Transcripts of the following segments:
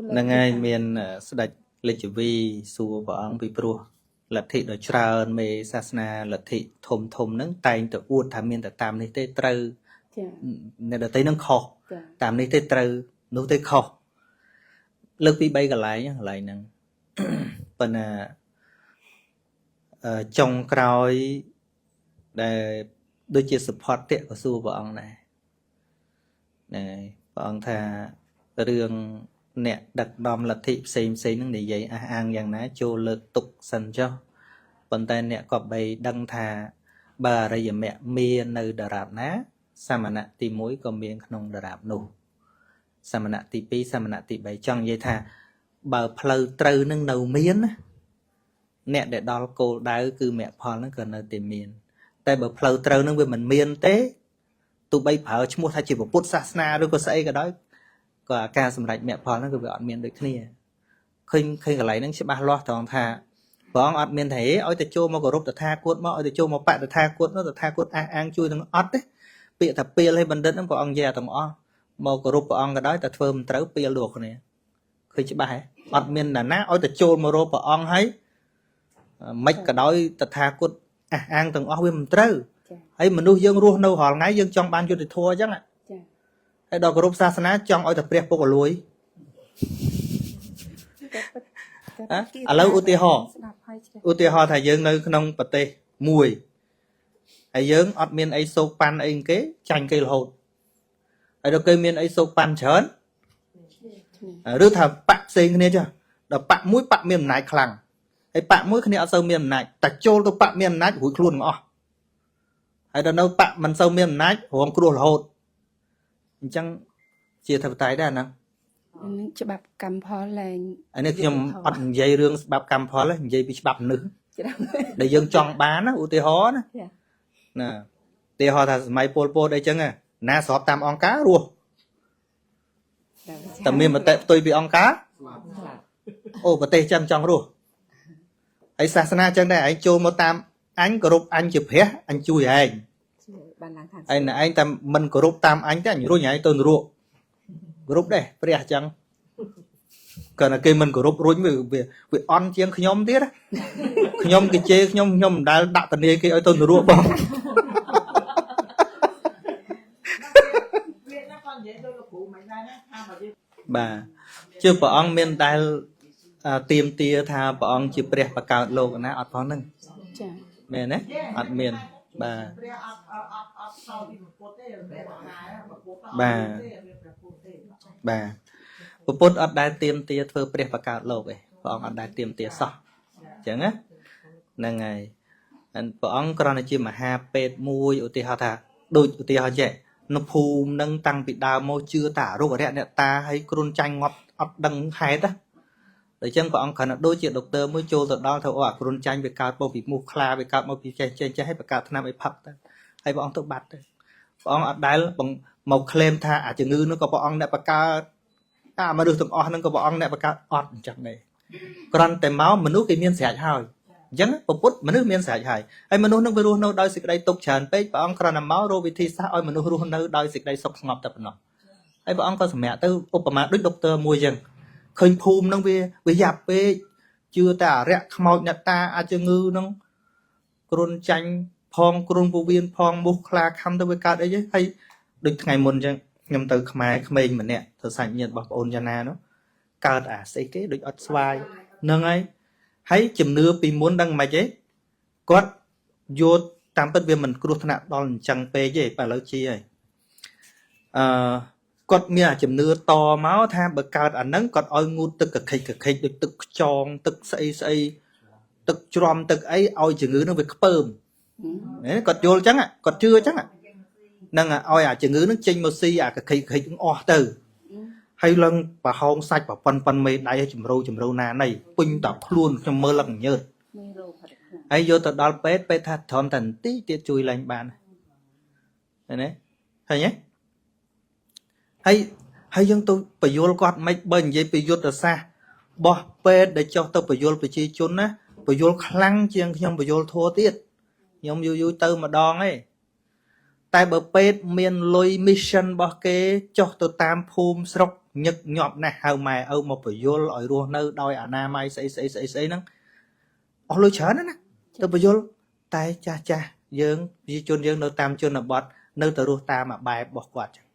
năng ai miền sạch lịch vi xua vợ ông bị pro lật thị đổi trơn mê sasna lật thị thôm thôm nắng tay tự uất tham miền tự tam này tê trừ nên là tây nắng khó tam này tê trừ nấu tê khó lực bị bay cả lại nhá lại năng phần trong cõi để đôi chia support tiện của xua vợ ông này vợ ông thà đường nè đặt đom là thị xem nó để vậy ăn dạng ná cho lực tục sân cho phần tay nè có bày đăng thà bà ra giờ mẹ mía nơi đà rạp ná sa mà nạ tì muối có miếng không đà rạp nụ sa mà nạ tì pi sa mà nạ tì bày trong vậy thà bà phơi trừ nâng đầu miến nè để đo cô đá cứ mẹ phò nó cần ở tìm miền tại bà phơi trừ nâng về mình miền tế tụi bay phở chứ mua thay chỉ một phút sát rồi có say cái đó có ca sầm rạch mẹ phò nó cứ bị ọt miền được kia khi cái lấy nó sẽ ba lo thằng thà bọn ọt miền thế ôi từ châu mà có rút từ tha cuốn mà ôi từ châu mà bạn từ tha cuốn nó từ tha cuốn ăn chui thằng ọt đấy bị tập pia hay bần đất nó bọn ông già thằng ọ mà có rút bọn ông cái đó từ phơm tới pia luộc này khi chỉ ba ọt miền là ná ôi từ châu mà rút bọn ông thấy mấy cái đó từ tha cuốn ăn thằng ọ bên tới ấy mình nuôi dân ruộng nâu họ ngay dân trong ban cho thì thua chắc ạ cái đó có rút xa xa trong ôi tập đẹp bộ lùi à lâu ưu tiên họ thầy dân nơi nông bật tê mùi thầy dân ọt miền ấy sâu pan ấy kế chanh cây hột ở đó cây miền ấy sâu pan chớn rứa thà bạc xinh kia chưa đó bạc mũi bạc miền này khẳng ấy bạc mũi kia ở sâu miền này ta trôi tôi bạc miền này hủi luôn ngõ hay là đâu bạn mình sâu miền nát hoặc có đồ hột chẳng chia thật tái đàn nào cho bạp cầm phó là anh ấy nhầm ăn dây rương bạp cầm phó là dây bị bạp nữa để dân chọn bán á u tê hó nè tê hó thật máy pol đây chẳng à na sọp tam on cá luôn tầm miền mà tệ tôi bị on cá ô và tê chăm trong rồi ấy sa chẳng đây anh chô một tam anh có rút anh chụp hết anh chui anh là anh tam mình có rút tam anh thế anh rồi nhảy tôi ruộng rút đây phải chăng còn là cây mình có rút rồi vì on chiang nhóm tiết á nhóm cái chế nhóm đã đặt tận đây cái ở tôi ruộng không bà chưa bỏ ông miền Tây tiêm tia tha bỏ ông chụp đẹp và cao lô na ở phong nâng mẹ nè ọt miền bà bột ọt đai tiêm tia thưa bẹt và cao lô vậy bọn ọt đai tiêm tia sọ chẳng á là ngày bọn con này chỉ mà ha pet mui ở tia thà đôi tia họ trẻ nó phù nâng tăng bị đào môi chưa tả rồi cái này ta hay con tranh ngọt ọt đằng hai đó để chân của ông khả năng đôi chuyện doctor mới cho từ đó thôi ở con tranh về cao bao bị mua kha về cao bao bị chơi hay về cao tham ấy phật hay bọn tôi bắt bọn ở đây bằng màu claim tha à chừng ngư nó có bọn này bạc cao mà được thằng on nó có bọn này bạc cao on chẳng này còn tem máu mình nuốt cái miếng sạch hơi chẳng một phút mình nuốt miếng sạch hơi hay mình nuốt nó về luôn nó đôi xịt đây tục tràn pe bọn còn nằm máu rồi vì thì sao ơi mình nuốt luôn nó đôi xịt đây sọc ngọc tập nó hay bọn có mẹ tôi Obama đức doctor mua dần khơi phùm nông về dạp về chưa tả rẽ màu nhật ta à chưa ngư nông côn tranh phong côn vô viên phong mục là khăm tới với cả đấy chứ hay được ngày một chứ nhầm từ khmer mình mà nè thợ sạch nhật bọc ôn jana nó cao à xây cái được ọt xoay nâng ấy hãy chìm nưa vì muốn đăng mà chứ có vô tam bất viên mình côn thằng đó chẳng pe gì bà lâu chi ấy cột mía chìm nưa to máu tha bờ cao ảnh nắng cột oi ngu tức cực khích được tức tròn tức xây tức tròn tức ấy oi chừng ngữ nó việc bơm đấy cột vô chắc à cột chưa chắc à nâng à oi à chừng ngữ nó chênh một xi à cực khích cũng o từ hay lần bà hong sạch bà phân mê đáy chìm râu na này pin tập luôn trong mơ lần nhớ hay vô tận đó pet tha thon thành tí tiết chui lên bàn này thấy nhé hay dân tôi phải vô quạt mấy bên vậy phải vô từ xa bỏ pe để cho tôi phải vô phải chi chốn á phải vô khăng chiang nhưng phải vô thua tiết nhưng vô tư mà đòn ấy tại bờ pe miền lôi mission bỏ cái cho tôi tam phum sọc ញឹកញាប់ណាស់ហៅម៉ែឪមកបញ្យលឲ្យរស់នៅដោយអនាម័យស្អីហ្នឹងអស់លុយច្រើនណាស់ទៅបញ្យលតែចាស់យើងប្រជាជនយើងនៅតាមជនបទនៅតែរស់តាមអាបែបរបស់គាត់ចឹង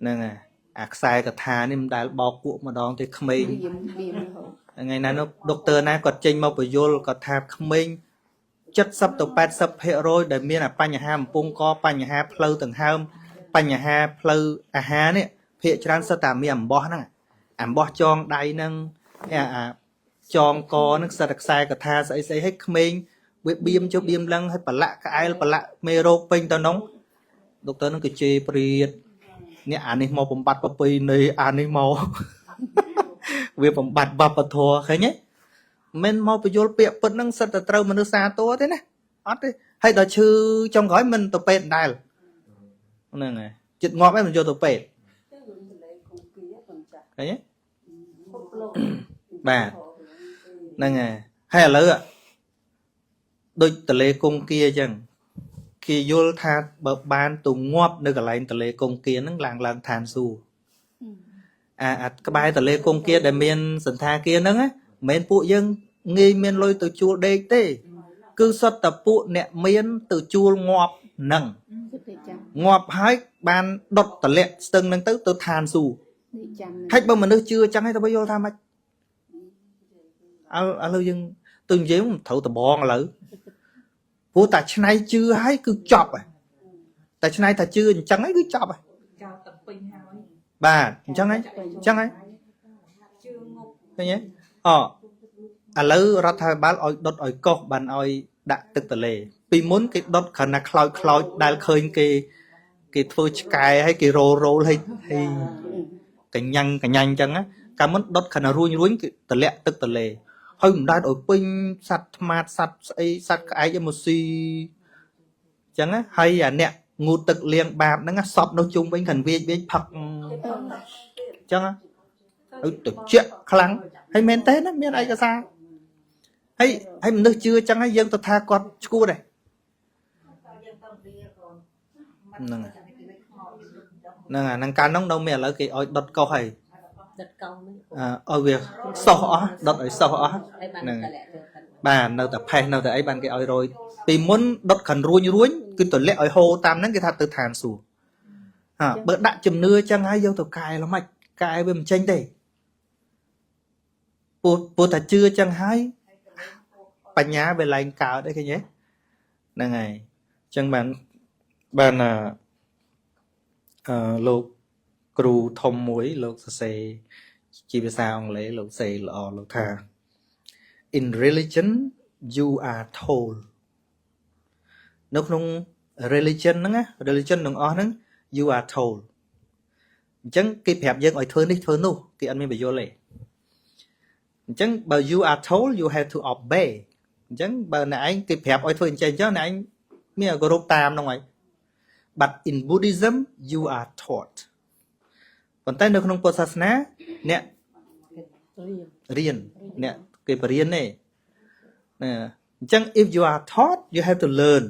ហ្នឹងហើយអាខ្សែកថានេះមិនដែលបោកពួកម្ដងទេក្មេងថ្ងៃណានោះដុកទ័រណាគាត់ចេញមកបញ្យលគាត់ថាក្មេង70ទៅ80% ដែលមានបញ្ហាកំពុងកបញ្ហាផ្លូវដង្ហើមបញ្ហាផ្លូវអាហារនេះភាគច្រើនសិតតែមានអំបោះហ្នឹងអំបោះចងដៃហ្នឹងអាចងកហ្នឹងសិតតែខ្សែកថាស្អីឲ្យក្មេងវាបៀមចុះបៀមឡើងឲ្យប្រឡាក់ក្អែលប្រឡាក់មេរោគពេញទៅនោះដុកទ័រហ្នឹងគឺជេរព្រាតអ្នកអានេះមកបំបត្តិប្រពៃណីអានេះមកវាបំបត្តិវប្បធម៌ឃើញទេមិនមកបញ្យលពាក្យពិតហ្នឹងសិតតែត្រូវមនុស្សសាទរទេណាអត់ទេហើយដល់ឈឺចុងក្រោយមិនទៅពេទ្យដែរហ្នឹងហើយចិត្តងាប់ឯងមិនយកទៅពេទ្យឃើញទេបាទហ្នឹងហើយឥឡូវដូចតលេគង្គាអញ្ចឹងគេយល់ថាបើបានទៅងាប់នៅកន្លែងតលេគង្គាហ្នឹងឡើងឋានសួគ៌អាក្បែរតលេគង្គាដែលមានសន្តាគារហ្នឹងមិនមែនពួកយើងងាយមានលុយទៅជួលដេកទេគឺសុទ្ធតែពួកអ្នកមានទៅជួលងាប់ហ្នឹងងាប់ហើយបានដុតតលាក់ស្ទឹងហ្នឹងទៅឋានសួគ៌ហើយបើមនុស្សជឿអញ្ចឹងហើយតើបើយល់ថាម៉េចឥឡូវយើងទៅនិយាយត្រូវតបងឥឡូវព្រោះតែឆ្នៃជឿហើយគឺចប់ហើយតែឆ្នៃថាជឿអញ្ចឹងហើយគឺចប់ហើយចោលទឹកពេញហើយបាទអញ្ចឹងហើយជឿងប់ឃើញទេឥឡូវរដ្ឋាភិបាលឲ្យដុតឲ្យកុសបានឲ្យដាក់ទឹកទលេពីមុនគេដុតគ្រាន់តែខ្លោចដែលឃើញគេធ្វើឆ្កែហើយគេរោលហើយកញ្ញាំងអញ្ចឹងកាលមុនដុតគ្រាន់តែរួញគេតម្លាក់ទឹកទលេហើយមិនដែលឲ្យពេញសត្វថ្មាតសត្វស្អីសត្វក្អែកមកស៊ីអញ្ចឹងហើយអាអ្នកងូតទឹកលាងបាបហ្នឹងសពនៅជុំវិញខាន់វាចផឹកអញ្ចឹងឲ្យទៅជាក់ខ្លាំងហើយមែនទេណាមានឯកសារហើយមនុស្សជឿអញ្ចឹងហើយយើងទៅថាគាត់ឈួតដែរហ្នឹងកាលនោះនៅមានឥឡូវគេឲ្យដុតកោសហើយដុតកោសឲ្យវាសោះអស់ដុតឲ្យសោះអស់ហ្នឹងបាទនៅតែផេះនៅតែអីបានគេឲ្យរយពីមុនដុតខិនរួញគឺទម្លាក់ឲ្យហូរតាមហ្នឹងគេថាទៅឋានសួគ៌បើដាក់ជំនឿអញ្ចឹងហើយយើងទៅកែល្មិចកែវាមិនចេញទេព្រោះតែជឿអញ្ចឹងហើយបញ្ញាវាឡើងកើតទេឃើញទេហ្នឹងហើយអញ្ចឹងបានលោកគ្រូធំមួយលោកសរសេរជាភាសាអង់គ្លេសលោកសេល្អលោកថា in religion you are told នៅក្នុង religion ហ្នឹងណា religion ទាំងអស់ហ្នឹង you are told អញ្ចឹងគេប្រាប់យើងឲ្យធ្វើនេះធ្វើនោះគេអត់មានបញ្យល់ទេអញ្ចឹងបើ you are told you have to obey អញ្ចឹងបើអ្នកឯងគេប្រាប់ឲ្យធ្វើអញ្ចឹងអ្នកឯងមានឲ្យគោរពតាមហ្នឹងហើយ but in Buddhism you are taught ប៉ុន្តែនៅក្នុងពុទ្ធសាសនាអ្នករៀនអ្នកគេបរៀនទេអញ្ចឹង if you are taught you have to learn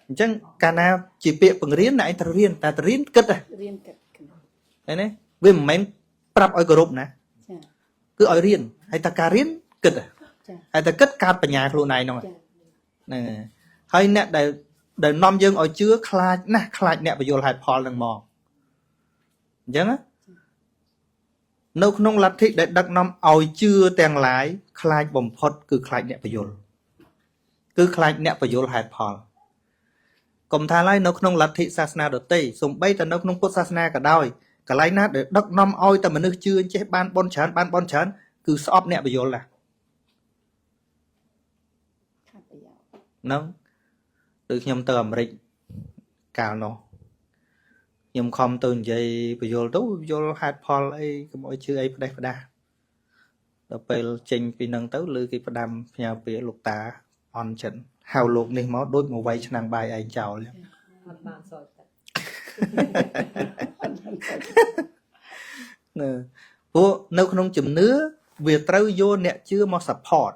អញ្ចឹងកាលណាជាពាក្យបង្រៀនអ្នកឯងត្រូវរៀនតែទៅរៀនគិតរៀនគិតឃើញទេវាមិនមែនប្រាប់ឲ្យគោរពណាគឺឲ្យរៀនហើយតែការរៀនគិតហើយតែគិតកើតបញ្ញាខ្លួនឯងហ្នឹងហ្នឹងហើយអ្នកដែលនាំយើងឲ្យជឿខ្លាចណាស់ខ្លាចអ្នកបញ្យល់ហេតុផលហ្នឹងមកអញ្ចឹងនៅក្នុងលទ្ធិដែលដឹកនាំឲ្យជឿទាំងឡាយខ្លាចបំផុតគឺខ្លាចអ្នកបញ្យល់គឺខ្លាចអ្នកបញ្យល់ហេតុផលកុំថាឡើយនៅក្នុងលទ្ធិសាសនាដទៃសំបីតែនៅក្នុងពុទ្ធសាសនាក៏ដោយកន្លែងណាដែលដឹកនាំឲ្យតែមនុស្សជឿចេះបានបន់ច្រើនគឺស្អប់អ្នកបញ្យល់ណាហ្នឹងដូចខ្ញុំទៅអាមេរិកកាលនោះខ្ញុំខំទៅនិយាយបញ្យល់ទៅយល់ហេតុផលអីកុំឲ្យជឿអីផ្ដេសផ្ដាសដល់ពេលចេញពីនឹងទៅលើគេផ្ដាំផ្ញើពាក្យលោកតាអន់ចិត្តហៅលោកនេះមកដូចមកវាយឆ្នាំងបាយឯងចោលអត់បានសោយទឹកព្រោះនៅក្នុងជំនឿវាត្រូវយកអ្នកជឿមក support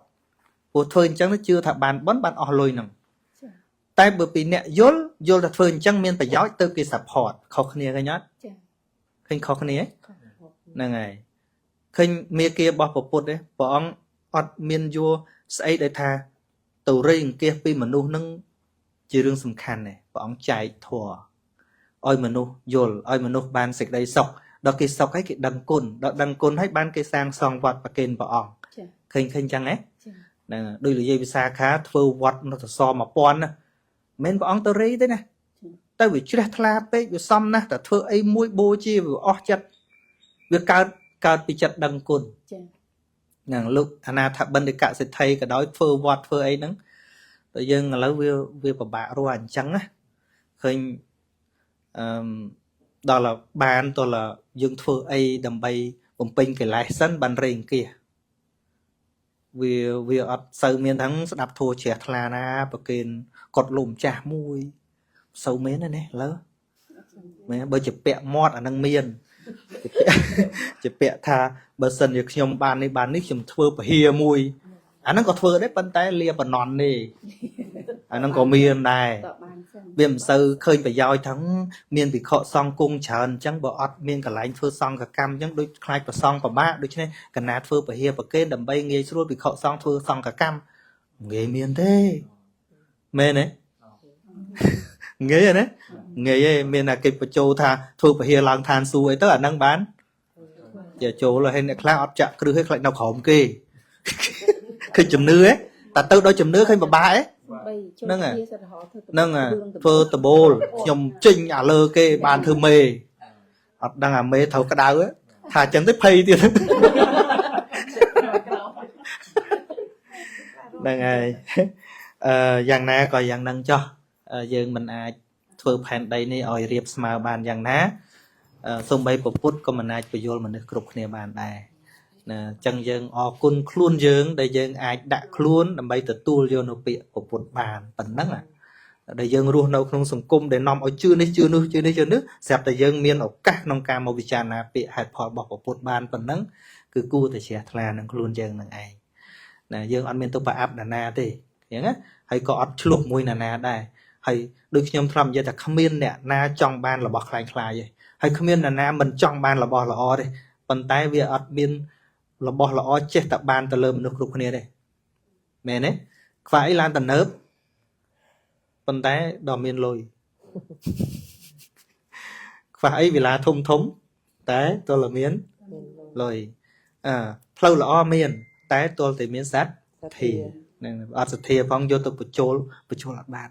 ព្រោះធ្វើអញ្ចឹងជឿថាបានបន់បានអស់លុយហ្នឹងតែបើពីអ្នកយល់ថាធ្វើអញ្ចឹងមានប្រយោជន៍ទៅគេ support ខុសគ្នាឃើញអត់ឃ ឃើញខុសគ្នាហ្នឹងហើយឃើញមេគារបស់ប្រពុតទេព្រះអង្គអត់មានយកស្អីដែលថាទៅរៃអង្គាសពីមនុស្សនឹងជារឿងសំខាន់ទេព្រះអង្គចែកធម៌ឲ្យមនុស្សយល់ឲ្យមនុស្សបានសេចក្តីសុខដល់គេសុខហើយគេដឹងគុណដល់ដឹងគុណហើយបានគេសាងសង់វត្តប្រគេនព្រះអង្គឃើញចឹងណាហ្នឹងដូចលោកយាយវិសាខាធ្វើវត្តនៅសសរ 1000 ណាមិនព្រះអង្គទៅរៃទេណាតែវាជ្រះថ្លាពេកវាសំណាស់តែធ្វើអីមួយបូជាវាអស់ចិត្តវាកើតពីចិត្តដឹងគុណហ្នឹងលោកអនាថបណ្ឌិកសិទ្ធិក៏ដោយធ្វើវត្តធ្វើអីហ្នឹងតែយើងឥឡូវវាពិបាករស់អញ្ចឹងណាឃើញដល់បានតលយើងធ្វើអីដើម្បីបំពេញកិលេសសិនបានរេងគៀវាអត់សូវមានទាំងស្ដាប់ធัวជ្រះថ្លាណាប្រគេនកត់លោកម្ចាស់មួយសូវមានទេណាឥឡូវមែនបើជាពាក់មាត់អានឹងមានជាពាក់ថាបើសិនជាខ្ញុំបាននេះខ្ញុំធ្វើពហិមួយអាហ្នឹងក៏ធ្វើដែរប៉ុន្តែលាបណ្ណន់ទេអាហ្នឹងក៏មានដែរវាមិនសូវឃើញប្រយោជន៍ទាំងមានវិខសង្ឃគង់ច្រើនអញ្ចឹងបើអត់មានកន្លែងធ្វើសង្ឃកម្មអញ្ចឹងដូចខ្លាចប្រសងពិបាកដូច្នេះកណាធ្វើពហិប្រគេនដើម្បីងាយស្រួលវិខសង្ឃធ្វើសង្ឃកម្មងាយមានទេមែនទេងាយណាងាយឯងមានតែគេបញ្ចូលថាធ្វើពហិឡើងឋានសួគ៌អីទៅអាហ្នឹងបានជាចូលហើយអ្នកខ្លះអត់ចាក់គ្រឹះឲ្យខ្លាចនៅក្រោមគេឃើញជំនឿហ៎តែទៅដល់ជំនឿឃើញពិបាកហ៎ហ្នឹងហ្នឹងធ្វើដបូលខ្ញុំចេញអាលើគេបានធ្វើមេអត់ដឹងអាមេត្រូវក្តៅថាអញ្ចឹងទៅភ័យទៀតហ្នឹងហើយយ៉ាងណាក៏យ៉ាងហ្នឹងចោះយើងមិនអាចធ្វើផែនដីនេះឲ្យរៀបស្មើបានយ៉ាងណាសូម្បីពពុទ្ធក៏មិនអាចបញ្យល់មនុស្សគ្រប់គ្នាបានដែរណាអញ្ចឹងយើងអរគុណខ្លួនយើងដែលយើងអាចដាក់ខ្លួនដើម្បីទទួលយកនៅពាក្យពពុទ្ធបានប៉ុណ្ណឹងដែលយើងរស់នៅក្នុងសង្គមដែលនាំឲ្យជឿនេះជឿនោះស្រាប់តែយើងមានឱកាសក្នុងការមកពិចារណាពាក្យហេតុផលរបស់ពពុទ្ធបានប៉ុណ្ណឹងគឺគួរតែជ្រះថ្លានឹងខ្លួនយើងនឹងឯងណាយើងអត់មានទៅប្រអាប់ណានាទេអញ្ចឹងណាហើយក៏អត់ឆ្លោះមួយណានាដែរហើយដូចខ្ញុំធ្លាប់និយាយថាគ្មានអ្នកណាចង់បានរបស់ខ្លាំងខ្លាយទេហើយគ្មានអ្នកណាមិនចង់បានរបស់ល្អទេប៉ុន្តែវាអត់មានរបស់ល្អចេះតែបានទៅលើមនុស្សគ្រប់គ្នាទេមែនទេខ្វះអីឡើងតនើបប៉ុន្តែដល់មានលុយខ្វះអីវិឡាធំតែទល់តែមានលុយផ្លូវល្អមានតែទល់តែមានសត្វធានឹងអត់សទ្ធាផងយកទៅបញ្ចូលអត់បាន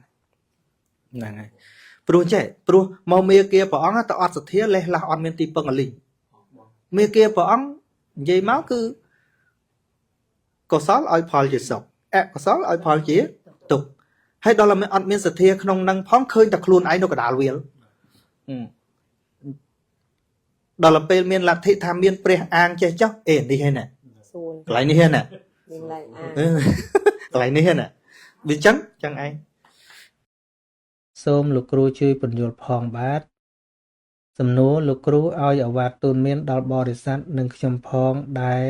ហ្នឹងហើយព្រោះចេះព្រោះមកមេគាព្រះអង្គទៅអត់សទ្ធាលេះឡាស់អត់មានទីពឹងអលីងមេគាព្រះអង្គនិយាយមកគឺកុសលឲ្យផលជាសុខអកុសលឲ្យផលជាទុក្ខហើយដល់តែអត់មានសទ្ធាក្នុងនឹងផងឃើញតែខ្លួនឯងនៅកដាលវាលដល់ទៅពេលមានលទ្ធិថាមានព្រះអាងចេះចោះនេះហ្នឹងណាកន្លែងនេះហ្នឹងណាកន្លែងនេះហ្នឹងណាវាចឹងឯងសូមលោកគ្រូជួយពន្យល់ផងបាទសំណួរលោកគ្រូឲ្យអាវាតទូនមានដល់បរិស័ទនិងខ្ញុំផងដែរ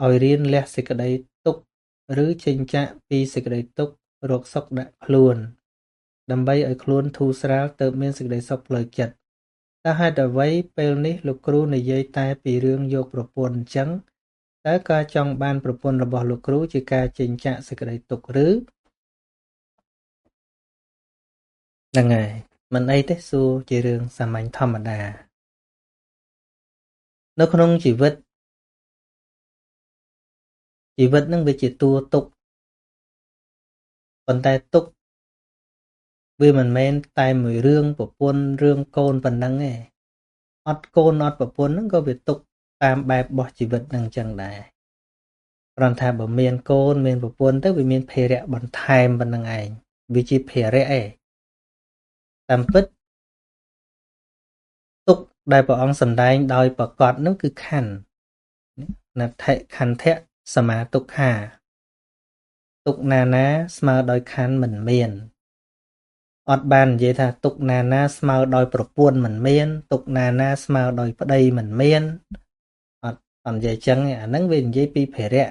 ឲ្យរៀនលះសេចក្តីទុក្ខឬចេញចាកពីសេចក្តីទុក្ខរកសុខដាក់ខ្លួនដើម្បីឲ្យខ្លួនធូរស្រាលទៅមានសេចក្តីសុខផ្លូវចិត្តតែហេតុអ្វីពេលនេះលោកគ្រូនិយាយតែពីរឿងយកប្រពន្ធអញ្ចឹងតើការចង់បានប្រពន្ធរបស់លោកគ្រូជាការចេញចាកសេចក្តីទុក្ខឬហ្នឹងហើយមិនអីទេសួរជារឿងសាមញ្ញធម្មតានៅក្នុងជីវិតនឹងវាជាតួទុក្ខប៉ុន្តែទុក្ខវាមិនមែនតែមួយរឿងប្រពន្ធរឿងកូនប៉ុណ្ណឹងទេអត់កូនអត់ប្រពន្ធហ្នឹងក៏វាទុក្ខតាមបែបរបស់ជីវិតហ្នឹងចឹងដែរគ្រាន់ថាបើមានកូនមានប្រពន្ធទៅវាមានភារៈបន្ថែមប៉ុណ្ណឹងឯងវាជាភារៈឯងតាមពិតទុក្ខដែលព្រះអង្គសម្ដែងដោយប្រកបនោះគឺខណ្ឌណដ្ឋិខន្ធៈសមាទុក្ខាទុក្ខណាស្មើដោយខណ្ឌមិនមានអត់បាននិយាយថាទុក្ខណាស្មើដោយប្រពន្ធមិនមានទុក្ខណាស្មើដោយប្តីមិនមានអត់និយាយចឹងអាហ្នឹងវានិយាយពីភារៈ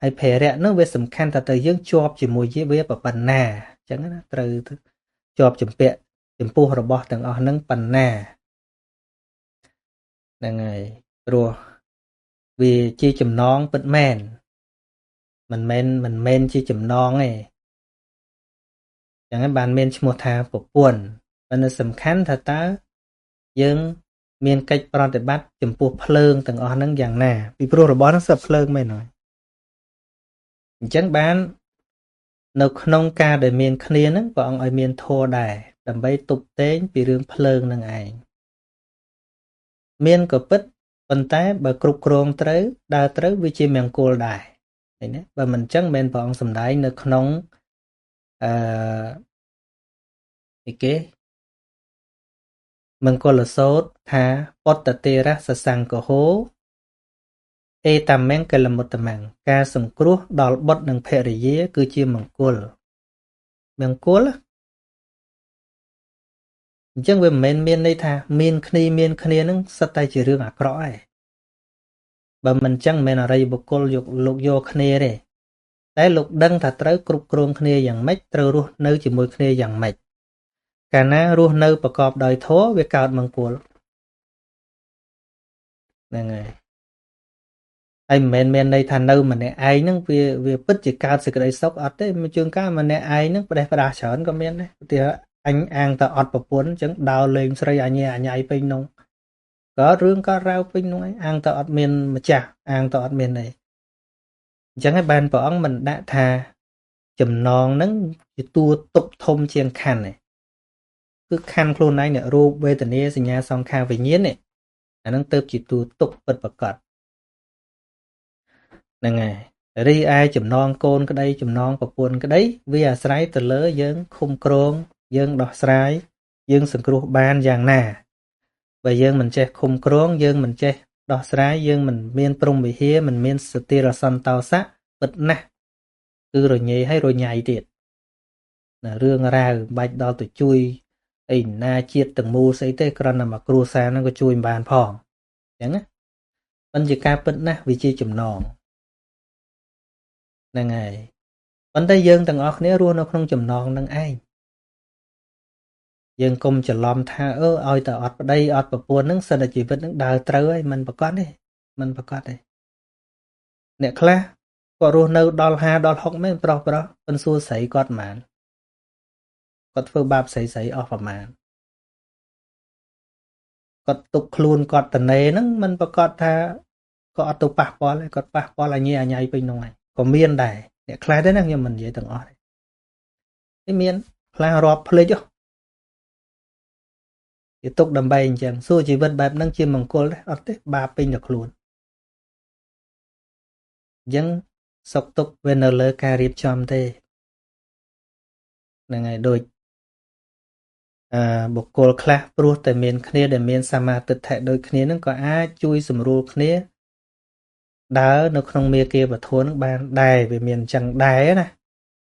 ហើយភារៈនោះវាសំខាន់ថាទៅយើងជាប់ជាមួយវាប៉ុណ្ណាអញ្ចឹងណាត្រូវជាប់ចម្ពាក់ចំពោះរបស់ទាំងអស់ហ្នឹងប៉ុណ្ណា ហ្នឹងហើយព្រោះវាជាចំណងពិតមែនមិនមែនជាចំណងទេចឹងហើយបានមានឈ្មោះថាប្រពន្ធប៉ុន្តែសំខាន់ថាតើយើងមានកិច្ចប្រតិបត្តិចំពោះភ្លើងទាំងអស់ហ្នឹងយ៉ាងណាពីព្រោះរបស់ហ្នឹងសិតភ្លើងមែនហើយអញ្ចឹងបាននៅក្នុងការដែលមានគ្នាហ្នឹងព្រះអង្គឲ្យមានធម៌ដែរដើម្បីទប់ទែងពីរឿងភ្លើងហ្នឹងឯងមានក៏ពិតប៉ុន្តែបើគ្រប់គ្រងត្រូវដើរត្រូវវាជាមង្គលដែរឃើញទេបើមិនអញ្ចឹងមិនព្រះអង្គសំដែងនៅក្នុងអឺអីគេមង្គលសូត្រថាពតតេរសសង្កហោអេតាមង្គលមុតតមង្គការសង្គ្រោះដល់បុត្រនិងភរិយាគឺជាមង្គលអញ្ចឹងវាមិនមែនមានន័យថាមានគ្នាហ្នឹងសិតតែជារឿងអាក្រក់ឯងបើមិនអញ្ចឹងមិនមែនអរិយបុគ្គលលោកយកគ្នាទេតែលោកដឹងថាត្រូវគ្រប់គ្រងគ្នាយ៉ាងម៉េចត្រូវរស់នៅជាមួយគ្នាយ៉ាងម៉េចកាលណារស់នៅប្រកបដោយធម៌វាកើតមង្គលហ្នឹងហើយមិនមែនមានន័យថានៅម្នាក់ឯងហ្នឹងវាពិតជាកើតសេចក្តីសុខអត់ទេមួយជួនកាលម្នាក់ឯងហ្នឹងផ្ដេសផ្ដាសច្រើនក៏មានដែរឧទាហរណ៍អញអាងតអត់ប្រពន្ធអញ្ចឹងដើរលេងស្រីអញញ៉ៃពេញនោះក៏រឿងក៏រាវពេញនោះឯងអាងតអត់មានម្ចាស់អាងតអត់មានអីអញ្ចឹងហើយបានព្រះអង្គមិនដាក់ថាចំណងហ្នឹងជាតួទុកធំជាងខណ្ឌទេគឺខណ្ឌខ្លួនឯងអ្នករូបវេទនាសញ្ញាសង្ខារវិញ្ញាណនេះអាហ្នឹងទៅជាតួទុកពិតប្រាកដហ្នឹងហើយរីឯចំណងកូនក្តីចំណងប្រពន្ធក្តីវាអាស្រ័យទៅលើយើងឃុំក្រងយើងដោះស្រាយយើងសង្គ្រោះបានយ៉ាងណាបើយើងមិនចេះឃុំក្រងយើងមិនចេះដោះស្រាយយើងមិនមានព្រំវិហារមិនមានសតិរសន្តោសៈពិតណាស់គឺរញ៉េហើយរញ៉ៃទៀតណារឿងរ៉ាវបាច់ដល់ទៅជួយអីណាជាតិទាំងមូលស្អីទេគ្រាន់តែមកគ្រួសារហ្នឹងក៏ជួយមិនបានផងអញ្ចឹងណាមិនជាការពិតណាស់វាជាចំណងហ្នឹងហើយប៉ុន្តែយើងទាំងអស់គ្នារស់នៅក្នុងចំណងហ្នឹងឯងយើងកុំច្រឡំថាឲ្យតែអត់ប្តីអត់ប្រពន្ធហ្នឹងសិនតែជីវិតហ្នឹងដើរត្រូវហើយมันប្រកបទេมันប្រកបទេអ្នកខ្លះគាត់រស់នៅដល់50ដល់60មែនប្រុសប៉ុន្តែសួរស្រីគាត់ហ្មងគាត់ធ្វើបាបស្រីអស់ប្រមាណគាត់ទុកខ្លួនគាត់តនេហ្នឹងมันប្រកបថាក៏អត់ទៅប៉ះពាល់ទេគាត់ប៉ះពាល់អញញ៉ៃពេញនោះហើយក៏មានដែរអ្នកខ្លះដែរណាខ្ញុំមិននិយាយទាំងអស់ទេមានខ្លះរាប់ភ្លេចគេទុកដើម្បីអញ្ចឹងសួរជីវិតបែបហ្នឹងជាមង្គលទេអត់ទេបាបពេញតែខ្លួនអញ្ចឹងសុខទុក្ខវានៅលើការរៀបចំទេហ្នឹងហើយដូចបុគ្គលខ្លះព្រោះតែមានគ្នាដែលមានសមាទិដ្ឋិដូចគ្នាហ្នឹងក៏អាចជួយសម្រួលគ្នាដើរនៅក្នុងមេគាវធនហ្នឹងបានដែរវាមានអញ្ចឹងដែរណា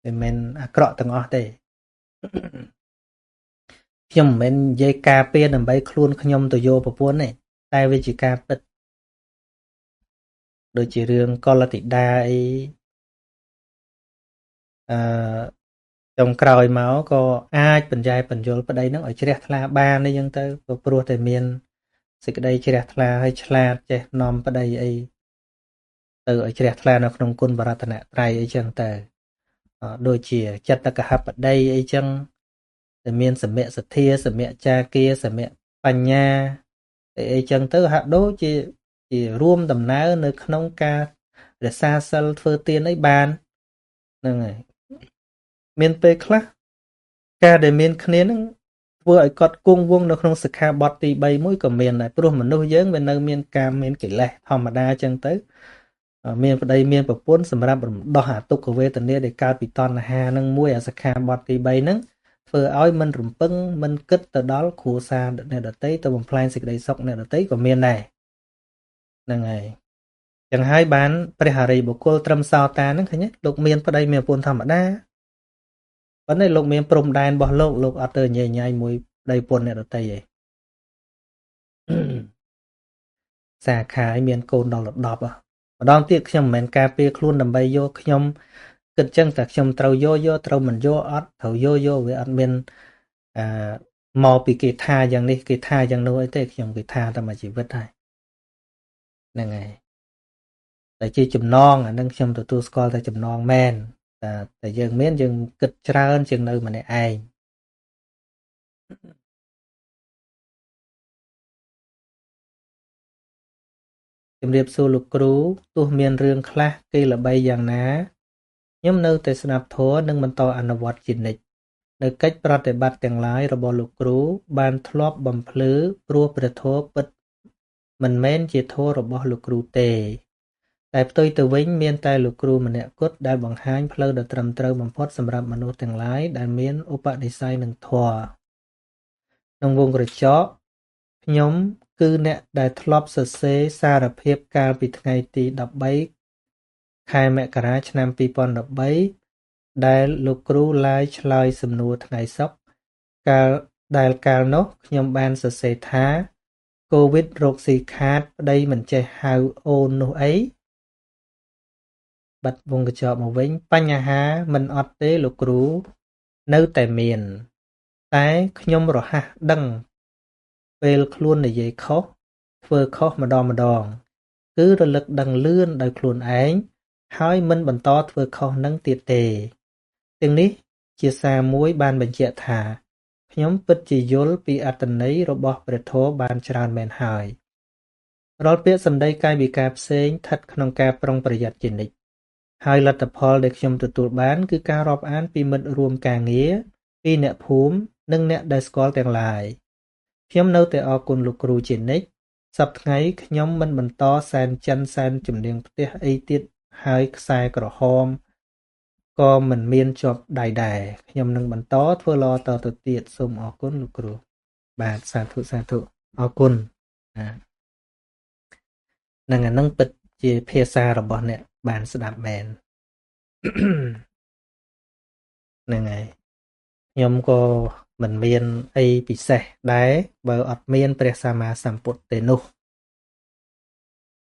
វាមិនអាក្រក់ទាំងអស់ទេខ្ញុំមិនមែននិយាយការពារដើម្បីខ្លួនខ្ញុំទៅយកប្រពន្ធទេតែវាជាការពិតដូចជារឿងកលតិដាអីចុងក្រោយមកក៏អាចបញ្ញែបញ្យលប្តីនឹងឲ្យជ្រះថ្លាបានអីចឹងទៅព្រោះតែមានសេចក្តីជ្រះថ្លាហើយឆ្លាតចេះនាំប្តីអីទៅឲ្យជ្រះថ្លានៅក្នុងគុណបរតនត្រ័យអីចឹងទៅដូចជាចិត្តកហបតីអីចឹងតែមានសមៈសទ្ធាសមៈចាគាសមៈបញ្ញាអីចឹងទៅហាក់ដូចជារួមដំណើរនៅក្នុងការរក្សាសិលធ្វើទានអីបានហ្នឹងហើយមានពេលខ្លះការដែលមានគ្នានឹងធ្វើឲ្យគាត់គង់វង្សនៅក្នុងសិក្ខាបទទី3មួយក៏មានដែរព្រោះមនុស្សយើងវានៅមានកាមមានកិលេសធម្មតាចឹងទៅមានប្តីមានប្រពន្ធសម្រាប់រំដោះអាទុក្ខវេទនាដែលកើតពីតណ្ហានឹងមួយអាសិក្ខាបទទី3ហ្នឹងធ្វើឲ្យមិនរំពឹងមិនគិតទៅដល់គ្រួសារអ្នកដតីទៅបំផ្លាញសេចក្តីសុខអ្នកដតីក៏មានដែរហ្នឹងហើយចឹងហើយបានព្រះហរិយបុគ្គលត្រឹមសោតាហ្នឹងឃើញទេលោកមានប្តីមានប្រពន្ធធម្មតាប៉ុន្តែលោកមានព្រំដែនរបស់លោកអត់ទៅញញៃមួយប្តីប្រពន្ធអ្នកដតីឯងសាខាឲ្យមានកូនដល់10ម្ដងទៀតខ្ញុំមិនមែនការពារខ្លួនដើម្បីយកខ្ញុំគិតចឹងតែខ្ញុំត្រូវយកត្រូវមិនយកអត់ត្រូវយកវាអត់មានមកពីគេថាយ៉ាងនេះគេថាយ៉ាងនោះអីទេខ្ញុំគេថាតែមួយជីវិតហើយ ហ្នឹងហើយតែជាចំណងអានឹងខ្ញុំទទួលស្គាល់តែចំណងមែនតែយើងមានយើងគិតច្រើនជាងនៅម្នាក់ឯងជំរាបសួរលោកគ្រូទោះមានរឿងខ្លះគេល្បីយ៉ាងណាខ្ញុំនៅតែស្ដាប់ធម៌និងបន្តអនុវត្តជានិច្ចនៅកិច្ចប្រតិបត្តិទាំងឡាយរបស់លោកគ្រូបានធ្លាប់បំភ្លឺព្រោះព្រះធម៌ពិតមិនមែនជាធម៌របស់លោកគ្រូទេតែផ្ទុយទៅវិញមានតែលោកគ្រូម្នាក់គត់ដែលបង្ហាញផ្លូវដ៏ត្រឹមត្រូវបំផុតសម្រាប់មនុស្សទាំងឡាយដែលមានឧបនិស្ស័យនឹងធម៌ក្នុងវងក្រចកខ្ញុំគឺអ្នកដែលធ្លាប់សរសេរសារភាពកាលពីថ្ងៃទី13ខែមករាឆ្នាំ2013ដែលលោកគ្រូឡាយឆ្លើយសំណួរថ្ងៃសុក្រកាលនោះខ្ញុំបានសរសេរថាកូវីដរោគស៊ីខាតប្តីមិនចេះហៅអូននោះអីបាត់វងកញ្ចក់មកវិញបញ្ហាមិនអត់ទេលោកគ្រូនៅតែមានតែខ្ញុំរហ័សដឹងពេលខ្លួននិយាយខុសធ្វើខុសម្ដងគឺរលឹកដឹងលឿនដោយខ្លួនឯងហើយមិនបន្តធ្វើខុសនឹងទៀតទេទាំងនេះជាសារមួយបានបញ្ជាក់ថាខ្ញុំពិតជាយល់ពីអត្ថន័យរបស់ព្រះធម៌បានច្រើនមែនហើយរាល់ពាក្យសម្ដីកាយវិការផ្សេងស្ថិតក្នុងការប្រុងប្រយ័ត្នជានិច្ចហើយលទ្ធផលដែលខ្ញុំទទួលបានគឺការរាប់អានពីមិត្តរួមការងារពីអ្នកភូមិនិងអ្នកដែលស្គាល់ទាំងឡាយខ្ញុំនៅតែអរគុណលោកគ្រូជានិច្ចសប្តាហ៍ថ្ងៃខ្ញុំមិនបន្តសែនចិនសែនជំនាញផ្ទះអីទៀតហើយខ្សែក្រហមក៏មិនមានជាប់ដៃដែរខ្ញុំនឹងបន្តធ្វើល្អតទៅទៀតសូមអរគុណលោកគ្រូបាទសាធុអរគុណនឹងអានឹងពិតជាភាសារបស់អ្នកបានស្ដាប់មែនហ្នឹងហើយខ្ញុំក៏មិនមានអីពិសេសដែរបើអត់មានព្រះសម្មាសម្ពុទ្ធទេនោះ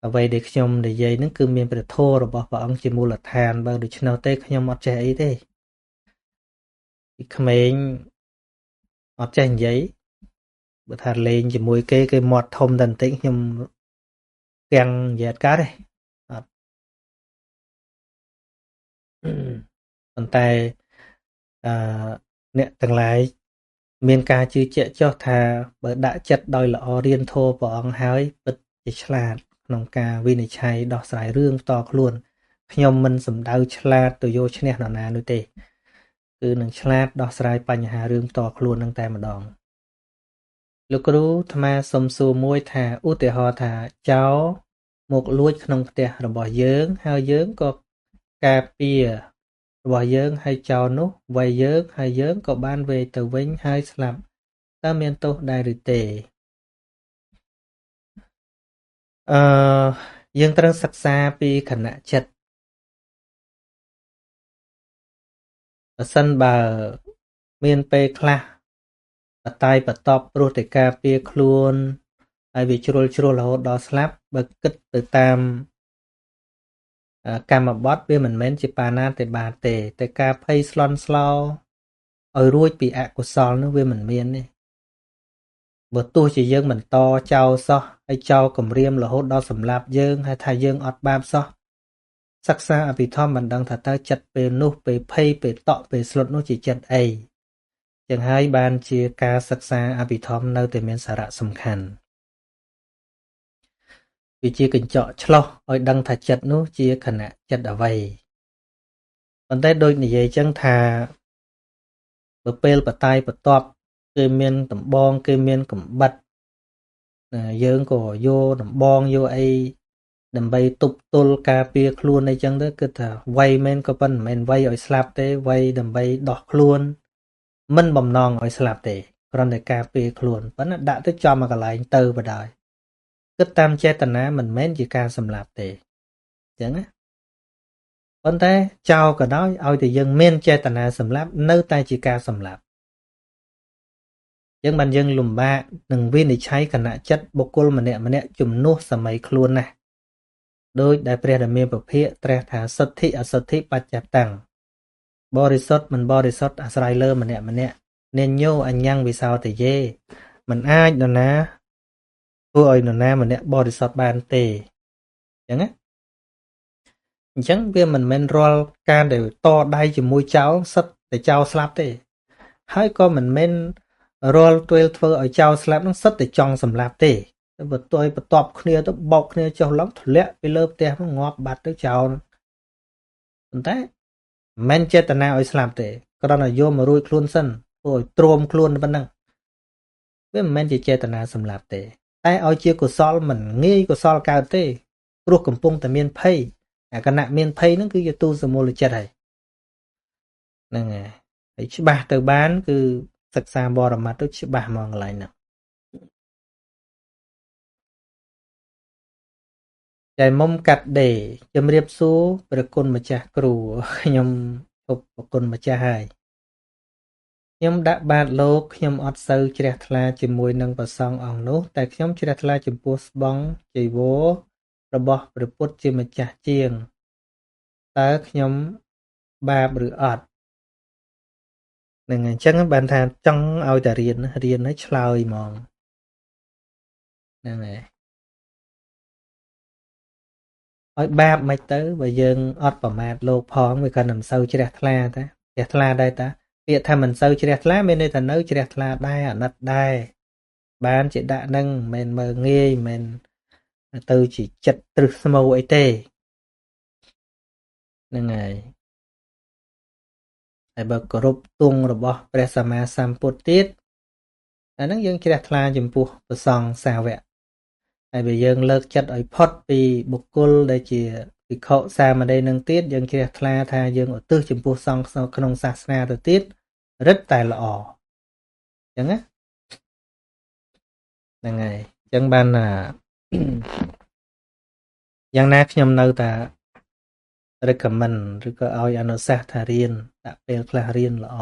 អ្វីដែលខ្ញុំនិយាយហ្នឹងគឺមានព្រះធម៌របស់ព្រះអង្គជាមូលដ្ឋានបើដូច្នោះទេខ្ញុំអត់ចេះអីទេពីក្មេងអត់ចេះនិយាយបើថាលេងជាមួយគេមាត់ធំតែបន្តិចខ្ញុំទាំងនិយាយអត់កើតទេអត់ប៉ុន្តែអ្នកទាំងឡាយមានការជឿជាក់ចុះថាបើដាក់ចិត្តដោយល្អរៀនធម៌ព្រះអង្គហើយពិតជាឆ្លាតក្នុងការវិនិច្ឆ័យដោះស្រាយរឿងផ្ទាល់ខ្លួនខ្ញុំមិនសំដៅឆ្លាតទៅយកឈ្នះនរណានោះទេគឺនឹងឆ្លាតដោះស្រាយបញ្ហារឿងផ្ទាល់ខ្លួននឹងតែម្ដងលោកគ្រូអាត្មាសុំសួរមួយថាឧទាហរណ៍ថាចោរមកលួចក្នុងផ្ទះរបស់យើងហើយយើងក៏ការពាររបស់យើងហើយចោរនោះវាយយើងហើយយើងក៏បានវេទៅវិញហើយស្លាប់តើមានទោសដែរឬទេយើងត្រូវសិក្សាពីខណៈចិត្តបើសិនបើមានពេលខ្លះបតាយបតប់ព្រោះតែការពារខ្លួនហើយវាជ្រុលរហូតដល់ស្លាប់បើគិតទៅតាមកម្មបត្តិវាមិនមែនជាបាណាតិបាតទេតែការភ័យស្លន់ស្លោឲ្យរួចពីអកុសលនោះវាមិនមានទេបើទោះជាយើងបន្តចោលសោះហើយចោលគំរាមរហូតដល់សម្លាប់យើងហើយថាយើងអត់បាបសោះសិក្សាអភិធម្មមិនដឹងថាតើចិត្តពេលនោះពេលភ័យពេលតក់ពេលស្លុតនោះជាចិត្តអីចឹងហើយបានជាការសិក្សាអភិធម្មនៅតែមានសារៈសំខាន់វាជាកញ្ចក់ឆ្លោះឲ្យដឹងថាចិត្តនោះជាខណៈចិត្តអ្វីប៉ុន្តែដូចនិយាយចឹងថាបើពេលបតាយបតប់គេមានដំបងគេមានកំបិតយើងក៏យកដំបងយកអីដើម្បីទប់ទល់ការពារខ្លួនអីចឹងទៅគឺថាវាយមែនក៏ប៉ុន្តែមិនមែនវាយឲ្យស្លាប់ទេវាយដើម្បីដោះខ្លួនមិនបំណងឲ្យស្លាប់ទេគ្រាន់តែការពារខ្លួនប៉ុន្តែដាក់ទៅចំមួយកន្លែងទៅបណ្ដោយគិតតាមចេតនាមិនមែនជាការសម្លាប់ទេអញ្ចឹងណាប៉ុន្តែចោលក៏ដោយឲ្យតែយើងមានចេតនាសម្លាប់នៅតែជាការសម្លាប់យើងបានយើងលំបាកនឹងវិនិច្ឆ័យគណៈចិត្តបុគ្គលម្នាក់ជំនួសសម័យខ្លួនណាស់ដោយដែលព្រះរាមាពភាកត្រាស់ថាសិទ្ធិអសិទ្ធិបច្ចតាំងបរិសុទ្ធមិនបរិសុទ្ធអាស្រ័យលើម្នាក់នេញោអញ្ញੰវិសោទយេមិនអាចនរណាធ្វើឲ្យនរណាម្នាក់បរិសុទ្ធបានទេ ចឹងណាអញ្ចឹងវាមិនមែនរាល់ការដែលតដៃជាមួយចោលសិតតែចោលស្លាប់ទេហើយក៏មិនមែនរាល់ពេលធ្វើឲ្យចោលស្លាប់នឹងសិតតែចង់សម្លាប់ទេតែបើទយបន្ទាប់គ្នាទៅបោកគ្នាចុះឡើងធ្លាក់ពីលើផ្ទះហ្នឹងងាប់បាត់ទៅចោលប៉ុន្តែមិនមែនចេតនាឲ្យស្លាប់ទេគ្រាន់តែយកមករួចខ្លួនសិនធ្វើឲ្យទ្រាំខ្លួនប៉ុណ្ណឹងវាមិនមែនជាចេតនាសម្លាប់ទេតែឲ្យជាកុសលមិនងាយកុសលកើតទេព្រោះកំពុងតែមានភ័យអាគណៈមានភ័យហ្នឹងគឺជាទូសមូលចិត្តហើយហ្នឹងហើយច្បាស់ទៅបានគឺសិក្សាបរមត្តទៅច្បាស់ហ្មងកន្លែងហ្នឹងចែមុំកាត់ដេរជំរាបសួរព្រះគុណម្ចាស់គ្រូខ្ញុំពពព្រះគុណម្ចាស់ហើយខ្ញុំដាក់បាតលោកខ្ញុំអត់សូវជ្រះថ្លាជាមួយនឹងព្រះសង្ឃអង្គនោះតែខ្ញុំជ្រះថ្លាចំពោះស្បង់ចីវររបស់ព្រះពុទ្ធជាម្ចាស់ជាងតើខ្ញុំបាបឬអត់នឹងអញ្ចឹងបានថាចង់ឲ្យតែរៀនហើយឆ្លើយហ្មងហ្នឹងហើយឲ្យបាបមិនទៅបើយើងអត់ប្រមាថលោកផងវាគាត់មិនសូវជ្រះថ្លាតាជ្រះថ្លាដែរតាពាក្យថាមិនសូវជ្រះថ្លាមានន័យថានៅជ្រះថ្លាដែរអាណិតដែរបានជាដាក់នឹងមិនមើងងាយមិនទៅជាចិត្តទ្រឹស្មៅអីទេហ្នឹងហើយហើយបើគោរពទង់របស់ព្រះសម្មាសម្ពុទ្ធទៀតអាហ្នឹងយើងជ្រះថ្លាចំពោះព្រះសង្ឃសាវកហើយបើយើងលើកចិត្តឲ្យផុតពីបុគ្គលដែលជាភិក្ខុសាមណេរនឹងទៀតយើងជ្រះថ្លាថាយើងឧទ្ទិសចំពោះសង្ឃក្នុងសាសនាទៅទៀតរឹតតែល្អអញ្ចឹងណាហ្នឹងហើយអញ្ចឹងបានយ៉ាងណាខ្ញុំនៅតែ recommend ឬក៏ឲ្យអនុសាសន៍ថារៀនដាក់ពេលខ្លះរៀនល្អ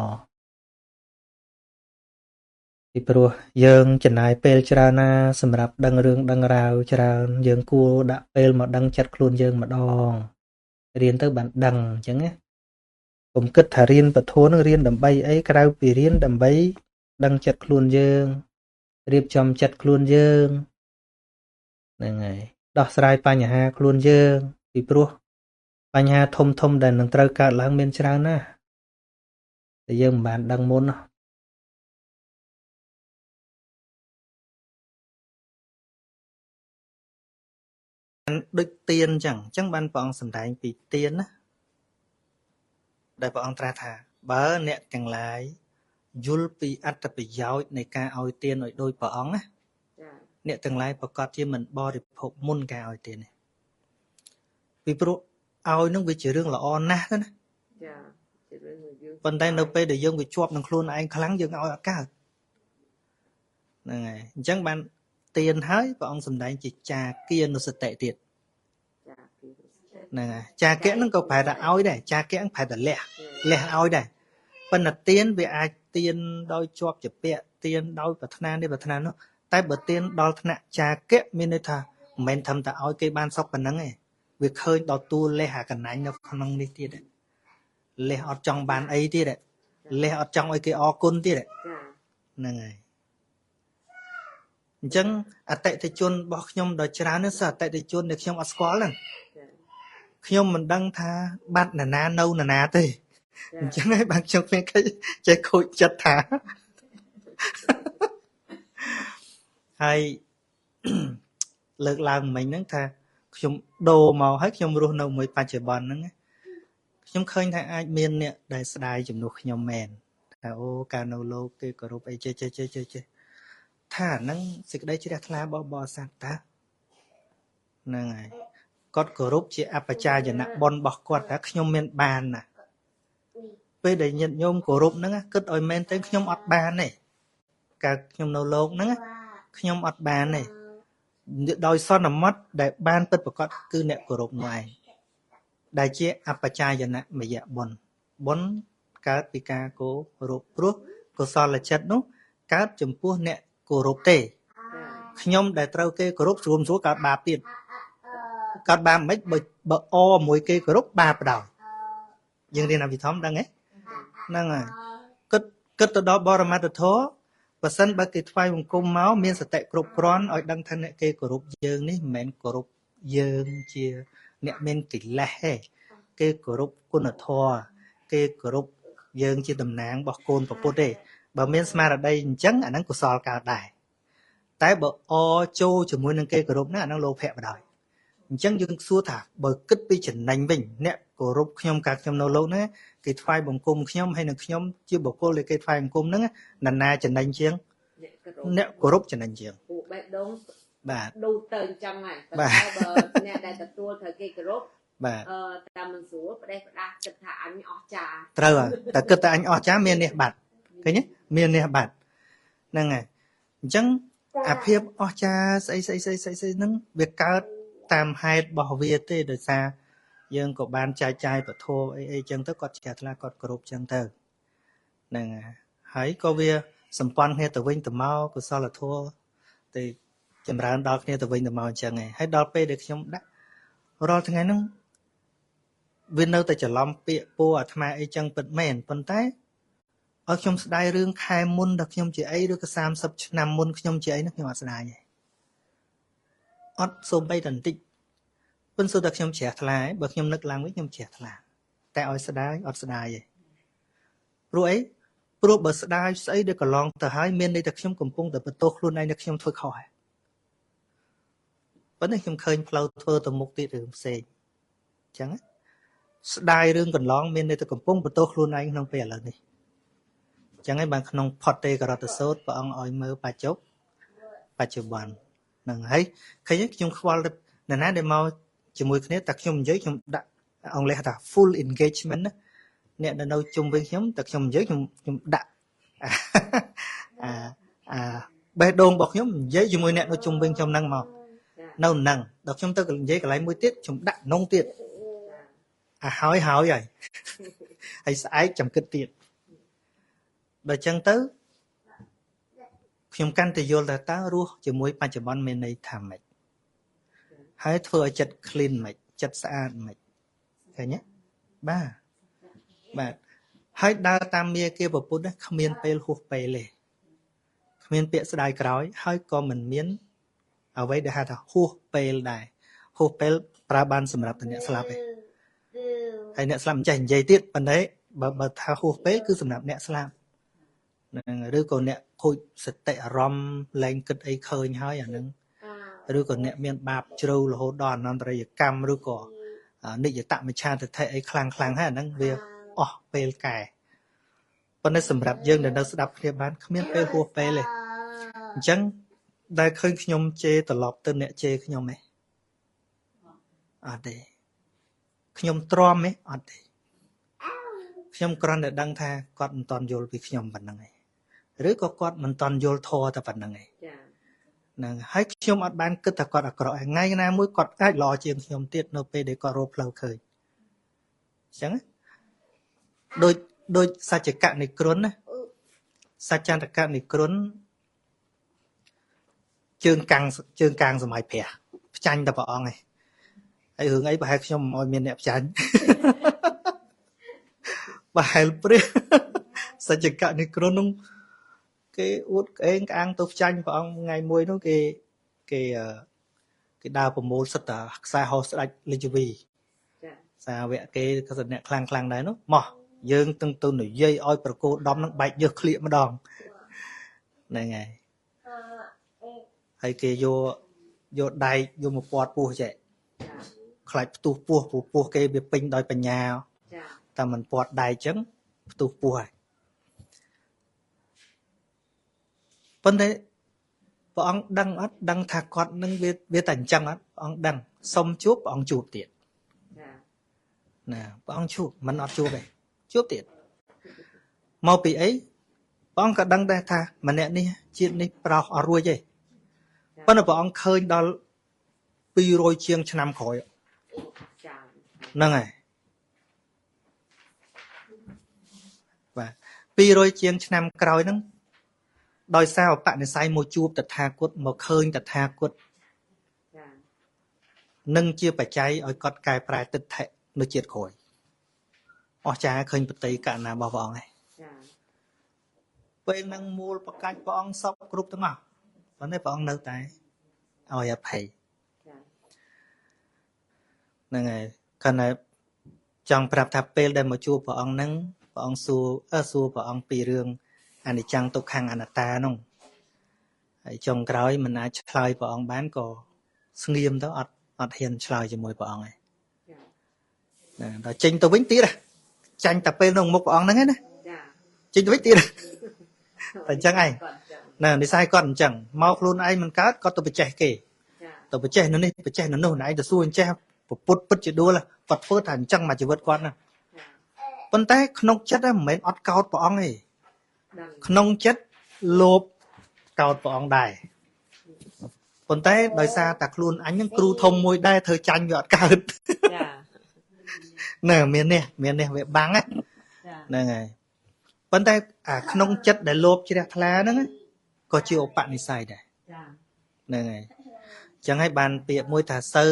ពីព្រោះយើងចំណាយពេលច្រើនណាសម្រាប់ដឹងរឿងដឹងរ៉ាវច្រើនយើងគួរដាក់ពេលមកដឹងចិត្តខ្លួនយើងម្ដងរៀនទៅបានដឹងអញ្ចឹងណាកុំគិតថារៀនពធនឹងរៀនដើម្បីអីក្រៅពីរៀនដើម្បីដឹងចិត្តខ្លួនយើងរៀបចំចិត្តខ្លួនយើងហ្នឹងហើយដោះស្រាយបញ្ហាខ្លួនយើងពីព្រោះបញ្ហាធំដែលនឹងត្រូវកើតឡើងមានច្រើនណាស់តែយើងមិនបានដឹងមុនណាដូចទៀនអញ្ចឹងបានព្រះអង្គសម្ដែងពីទៀនណាដែលព្រះអង្គត្រាស់ថាបើអ្នកទាំងឡាយយល់ពីអត្ថប្រយោជន៍នៃការឲ្យទានឲ្យដូចព្រះអង្គណាអ្នកទាំងឡាយប្រកាសជាមិនបរិភោគមុនការឲ្យទាននេះពីព្រោះឲ្យនឹងវាជារឿងល្អណាស់ទៅណាចាជារឿងយើងប៉ុន្តែនៅពេលដែលយើងវាជាប់នឹងខ្លួនឯងខ្លាំងយើងឲ្យអត់កើតហ្នឹងហើយអញ្ចឹងបានទានហើយព្រះអង្គសម្ដែងជាចាគានុសតិទៀតហ្នឹងហើយចាគៈហ្នឹងក៏ប្រែថាឲ្យដែរចាគៈហ្នឹងប្រែថាលះឲ្យដែរប៉ុន្តែទានវាអាចទានដោយជាប់ជាពាក់ទានដោយប្រាថ្នានេះប្រាថ្នានោះតែបើទានដល់ថ្នាក់ចាគៈមានន័យថាមិនមែនធ្វើតែឲ្យគេបានសុខប៉ុណ្ណឹងទេវាឃើញដល់តួលះអាកណាញ់នៅក្នុងនេះទៀតលះអត់ចង់បានអីទៀតលះអត់ចង់ឲ្យគេអរគុណទៀតហ្នឹងហើយអញ្ចឹងអតិថិជនរបស់ខ្ញុំដល់ច្រើននេះសអតិថិជនដែលខ្ញុំអត់ស្គាល់ហ្នឹងខ្ញុំមិនដឹងថាបាត់ណានានៅណានាទេអញ្ចឹងហើយបានខ្ញុំគ្មានចេះខូចចិត្តថាហើយលើកឡើងមិញហ្នឹងថាខ្ញុំដូរមកហើយខ្ញុំរស់នៅមួយបច្ចុប្បន្នហ្នឹងខ្ញុំឃើញថាអាចមានអ្នកដែលស្ដាយជំនួសខ្ញុំមែនថាអូការនៅលោកគេគោរពអីចេះថាហ្នឹងសេចក្តីជ្រះថ្លារបស់បរិស័ទតាហ្នឹងហើយគាត់គោរពជាអបជាយនៈបុណ្យរបស់គាត់ថាខ្ញុំមានបានណាពេលដែលញាតិញោមគោរពហ្នឹងគិតឲ្យមែនទៅខ្ញុំអត់បានទេកាលខ្ញុំនៅលោកហ្នឹងខ្ញុំអត់បានទេដោយសន្មតដែលបានពិតប្រកបគឺអ្នកគោរពនោះឯងដែលជាអបជាយនៈមយៈបុណ្យកើតពីការគោរពព្រោះកុសលចិត្តនោះកើតចំពោះអ្នកគោរពទេខ្ញុំដែលត្រូវគេគោរពស្រួលកើតបាបទៀតកើតបាបមិនបើអមួយគេគោរពបាបដល់យើងរៀនអភិធម្មដឹងទេហ្នឹងហើយគិតទៅដល់បរមត្ថធម៌បើសិនបើគេថ្វាយបង្គំមកមានសតិគ្រប់គ្រាន់ឲ្យដឹងថាអ្នកគេគោរពយើងនេះមិនមែនគោរព យើងជាអ្នកមានកិលេសទេគេគោរពគុណធម៌គេគោរពយើងជាតំណាងរបស់កូនប្រពុតទេបើមានស្មារតីអញ្ចឹងអាហ្នឹងកុសលកើតដែរតែបើអចូលជាមួយនឹងគេគោរពណាអាហ្នឹងលោភៈបណ្ដោយអញ្ចឹងយើងសួរថាបើគិតពីចំណេញវិញអ្នកគោរពខ្ញុំកាលខ្ញុំនៅលោកណាគេថ្វាយបង្គំខ្ញុំហើយនឹងខ្ញុំជាបុគ្គលដែលគេថ្វាយបង្គំហ្នឹងណាចំណេញជាងអ្នកគោរពចំណេញជាងពួកបេះដូងបាទដូរទៅអញ្ចឹងហើយតែបើអ្នកដែលទទួលត្រូវគេគោរពបាទតាមមិនស្រួលផ្ដេសផ្ដាស់គិតថាអញអស់ចាត្រូវហើយតែគិតថាអញអស់ចាមាននេះបាត់ឃើញទេមាននេះបាត់ហ្នឹងហើយអញ្ចឹងអាភាពអស់ចាស្អីហ្នឹងវាកើតតាមហេតុរបស់វាទេដោយសារយើងក៏បានចែកចាយពធអីចឹងទៅគាត់ជ្រះថ្លាគាត់គោរពចឹងទៅហ្នឹងហើយក៏វាសម្ព័ន្ធគ្នាទៅវិញទៅមកកុសលធម៌ទៅចម្រើនដល់គ្នាទៅវិញទៅមកអញ្ចឹងហើយដល់ពេលដែលខ្ញុំដាក់រាល់ថ្ងៃហ្នឹងវានៅតែច្រឡំពាក្យពោអាត្មាអីចឹងពិតមែនប៉ុន្តែឲ្យខ្ញុំស្ដាយរឿងខែមុនដល់ខ្ញុំជាអីឬក៏30ឆ្នាំមុនខ្ញុំជាអីនោះខ្ញុំអត់ស្ដាយទេអត់សូម្បីតែបន្តិចប៉ុន្តែតែខ្ញុំជ្រះថ្លាបើខ្ញុំនឹកឡើងវិញខ្ញុំជ្រះថ្លាតែឲ្យស្ដាយអត់ស្ដាយទេព្រោះអីព្រោះបើស្ដាយស្អីដែលកន្លងទៅហើយមានន័យថាខ្ញុំកំពុងតែបន្ទោសខ្លួនឯងដែលខ្ញុំធ្វើខុសហើយប៉ុន្តែខ្ញុំឃើញផ្លូវធ្វើទៅមុខទៀតរឿងផ្សេងអញ្ចឹងស្ដាយរឿងកន្លងមានន័យថាកំពុងបន្ទោសខ្លួនឯងក្នុងពេលឥឡូវនេះអញ្ចឹងហើយបានក្នុងផុតទេករតសោតព្រះអង្គឲ្យមើលបច្ចុប្បន្នហ្នឹងហើយឃើញខ្ញុំខ្វល់នរណាដែលមកជាមួយគ្នាតែខ្ញុំនិយាយខ្ញុំដាក់អង់គ្លេសថា full engagement ណាអ្នកនៅជុំវិញខ្ញុំតែខ្ញុំនិយាយខ្ញុំដាក់បេះដូងរបស់ខ្ញុំនិយាយជាមួយអ្នកនៅជុំវិញខ្ញុំហ្នឹងមកនៅហ្នឹងដល់ខ្ញុំទៅនិយាយកន្លែងមួយទៀតខ្ញុំដាក់នងទៀតហើយហើយស្អែកចាំគិតទៀតដល់ចឹងទៅខ្ញុំកាន់តែយល់ថាតើរស់ជាមួយបច្ចុប្បន្នមានន័យថាម៉េចហើយធ្វើឲ្យចិត្ត clean ម៉េចចិត្តស្អាតម៉េចឃើញទេបាទហើយដើរតាមមាគាពុទ្ធគ្មានពេលហួសពេលទេគ្មានពាក្យស្ដាយក្រោយហើយក៏មិនមានអ្វីដែលហៅថាហួសពេលដែរហួសពេលប្រើបានសម្រាប់តែអ្នកស្លាប់ទេហើយអ្នកស្លាប់មិនចេះនិយាយទៀតប៉ុន្តែបើថាហួសពេលគឺសម្រាប់អ្នកស្លាប់ហ្នឹងឬក៏អ្នកខូចសតិអារម្មណ៍លែងគិតអីឃើញហើយអាហ្នឹងឬក៏អ្នកមានបាបជ្រៅរហូតដល់អនន្តរយកម្មឬក៏និច្ចតមច្ឆាទិដ្ឋិអីខ្លាំងហើយអាហ្នឹងវាអស់ពេលកែប៉ុន្តែសម្រាប់យើងដែលនៅស្ដាប់គ្នាបានគ្មានពេលហួសពេលទេអញ្ចឹងដែលឃើញខ្ញុំជេរត្រឡប់ទៅអ្នកជេរខ្ញុំទេអត់ទេខ្ញុំទ្រាំទេអត់ទេខ្ញុំគ្រាន់តែដឹងថាគាត់មិនតន់យល់ពីខ្ញុំប៉ុណ្្នឹងឯងឬក៏គាត់មិនតន់យល់ធម៌តែប៉ុណ្្នឹងឯងហ្នឹងហើយខ្ញុំអត់បានគិតថាគាត់អាក្រក់ថ្ងៃណាមួយគាត់អាចល្អជាងខ្ញុំទៀតនៅពេលដែលគាត់រកផ្លូវឃើញអញ្ចឹងដូចសច្ចកៈនិគ្រុនណាសច្ចន្តកៈនិគ្រុនជើងកាងសម័យព្រះផ្ចាញ់តែព្រះអង្គឯងហើយរឿងអីប្រហែលខ្ញុំមិនឲ្យមានអ្នកផ្ចាញ់ប្រហែលព្រះសច្ចកៈនិគ្រុននោះគេអួតក្អេងក្អាងទៅផ្ចាញ់ព្រះអង្គថ្ងៃមួយនោះគេដើរប្រមូលសិទ្ធខ្សែហោស្ដេចរាជវីសាវកគេក៏សអ្នកខ្លាំងដែរនោះមកយើងទាំងទៅនិយាយឲ្យប្រគោដំនឹងបែកយើសក្លៀកម្ដងហ្នឹងហើយគេយកដែកយកមកពាត់ពោះចេះខ្លាចផ្ទុះពោះព្រោះពោះគេវាពេញដោយបញ្ញាតែមិនពាត់ដែកចឹងផ្ទុះពោះហើយប៉ុន្តែព្រះអង្គដឹងអត់ដឹងថាគាត់នឹងវាតែអញ្ចឹងអត់ព្រះអង្គដឹងសុំជួបព្រះអង្គជួបទៀតណាព្រះអង្គជួបមិនអត់ជួបទេជួបទៀតមកពីអីព្រះអង្គក៏ដឹងដែរថាម្នាក់នេះជាតិនេះប្រោសអត់រួចទេប៉ុន្តែព្រះអង្គឃើញដល់200ជាងឆ្នាំក្រោយហ្នឹងហើយបាទ200ជាងឆ្នាំក្រោយហ្នឹងដោយសារបនិស្ស័យមកជួបតថាគតមកឃើញតថាគតនឹងជាបច្ច័យឲ្យគាត់កែប្រែទិដ្ឋិនៅជាតិក្រោយអស្ចារ្យឃើញបតីកណារបស់ព្រះអង្គឯងពេលហ្នឹងមូលប្រកាច់ព្រះអង្គសពគ្រប់ទាំងអស់ប៉ុន្តែព្រះអង្គនៅតែឲ្យអភ័យ ហ្នឹងហើយគាត់ថាចង់ប្រាប់ថាពេលដែលមកជួបព្រះអង្គហ្នឹងព្រះអង្គសួរព្រះអង្គពីរឿងអនិច្ចំទុក្ខំអនត្តាហ្នឹងហើយចុងក្រោយមិនអាចឆ្លើយព្រះអង្គបានក៏ស្ងៀមទៅអត់ហ៊ានឆ្លើយជាមួយព្រះអង្គឯងណាដល់ចេញទៅវិញទៀតចាញ់តែពេលក្នុងមុខព្រះអង្គហ្នឹងឯណា ចា ចេញទៅវិញទៀតតែអញ្ចឹងឯងណានិស័យគាត់អញ្ចឹងមកខ្លួនឯងមិនកើតគាត់ទៅបច្ចេះគេ ចា ទៅបច្ចេះនៅនេះបច្ចេះនៅនោះណែឯងទៅសួរអញ្ចេះពុទ្ធពិតជាដួលគាត់ធ្វើថាអញ្ចឹងមកជីវិតគាត់ណាប៉ុន្តែក្នុងចិត្តមិនមែនអត់កោតព្រះអង្គទេ ដឹង ក្នុងចិត្តលោភកោតព្រះអង្គដែរប៉ុន្តែដោយសារតែខ្លួនអញនឹងគ្រូធំមួយដែរធ្វើចាញ់វាអត់កើត ចា ណែមាននេះវាបាំងណា ចា ហ្នឹងហើយប៉ុន្តែអាក្នុងចិត្តដែលលោភជ្រះថ្លាហ្នឹងក៏ជាឧបនិស្ស័យដែរ ចា ហ្នឹងហើយអញ្ចឹងហើយបានពាក្យមួយថាសិល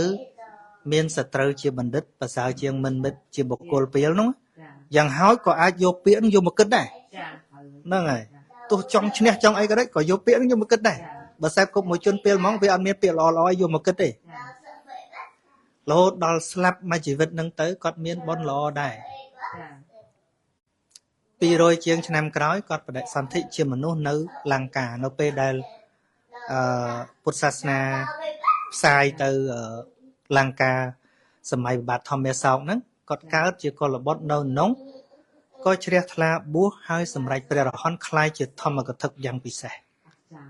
មានសត្រូវជាបណ្ឌិតប្រសើរជាងមិនមិត្តជាបុគ្គលពេលហ្នឹង ចា យ៉ាងហើយក៏អាចយកពាក្យហ្នឹងយកមកគិតដែរ ចា ហ្នឹងហើយទោះចង់ឈ្នះចង់អីក៏ដោយក៏យកពាក្យហ្នឹងយកមកគិតដែរបើសែបគប់មួយជនពេលហ្មងវាអត់មានពាក្យល្អៗឲ្យយកមកគិតទេ ចា រហូតដល់ស្លាប់មួយជីវិតហ្នឹងទៅគាត់មានបុណ្យល្អដែរ ចា 200ជាងឆ្នាំក្រោយគាត់បដិសន្ធិជាមនុស្សនៅលង្កានៅពេលដែលពុទ្ធសាសនាផ្សាយទៅលង្កាសម័យបាទធម្មសោកហ្នឹងគាត់កើតជាកុលបុត្រនៅក្នុងក៏ជ្រះថ្លាបួសហើយសម្រេចព្រះរហន្តក្លាយជាធម្មកថាយ៉ាងពិសេស ចា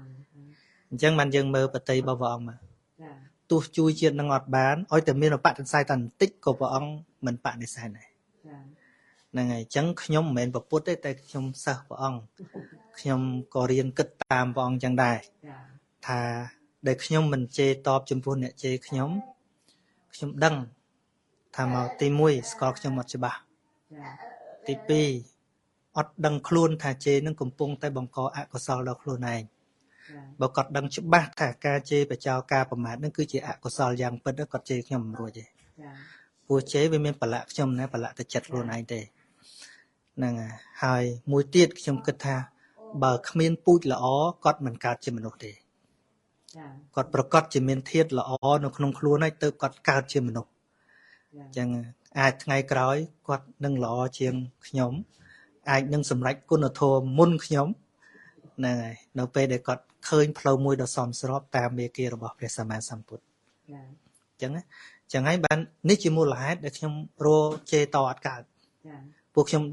អញ្ចឹងបានយើងមើលបតីរបស់ព្រះអង្គមក ចា ទោះជួយជាតិនឹងអត់បានឲ្យតែមានបដិស័យតែបន្តិចក៏ព្រះអង្គមិនបដិសេធដែរ ចា ហ្នឹងហើយអញ្ចឹងខ្ញុំមិនមែនប្រពុតទេតែខ្ញុំសិស្សព្រះអង្គខ្ញុំក៏រៀនគិតតាមព្រះអង្គអញ្ចឹងដែរ ចា ថាដែលខ្ញុំមិនជេរតបចំពោះអ្នកជេរខ្ញុំដឹងថាមកទី1ស្គាល់ខ្ញុំអត់ច្បាស់ ចា ទី2អត់ដឹងខ្លួនថាជេរនឹងកំពុងតែបង្កអកុសលដល់ខ្លួនឯង ចា បើគាត់ដឹងច្បាស់ថាការជេរបចោការប្រមាថនឹងគឺជាអកុសលយ៉ាងពិតគាត់ជេរខ្ញុំមិនរួចទេ ចា ព្រោះជេរវាមានបលៈខ្ញុំណាបលៈទៅចិត្តខ្លួនឯងទេហ្នឹងហើយមួយទៀតខ្ញុំគិតថាបើគ្មានពូជល្អគាត់មិនកើតជាមនុស្សទេ ចា គាត់ប្រកាសជាមានធាតុល្អនៅក្នុងខ្លួនហើយទៅគាត់កើតជាមនុស្សអញ្ចឹងអាចថ្ងៃក្រោយគាត់នឹងល្អជាងខ្ញុំអាចនឹងសម្រេចគុណធម៌មុនខ្ញុំហ្នឹងហើយនៅពេលដែលគាត់ឃើញផ្លូវមួយដ៏សមស្របតាមមេគារបស់ព្រះសម្មាសម្ពុទ្ធ ចា អញ្ចឹងហើយបាននេះជាមូលហេតុដែលខ្ញុំរជេរតអត់កើត ចា ពួកខ្ញុំ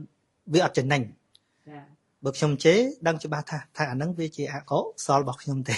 វាអត់ចំណេញ ចា បើខ្ញុំជេរដឹងច្បាស់ថាអាហ្នឹងវាជាអកុសលរបស់ខ្ញុំទេ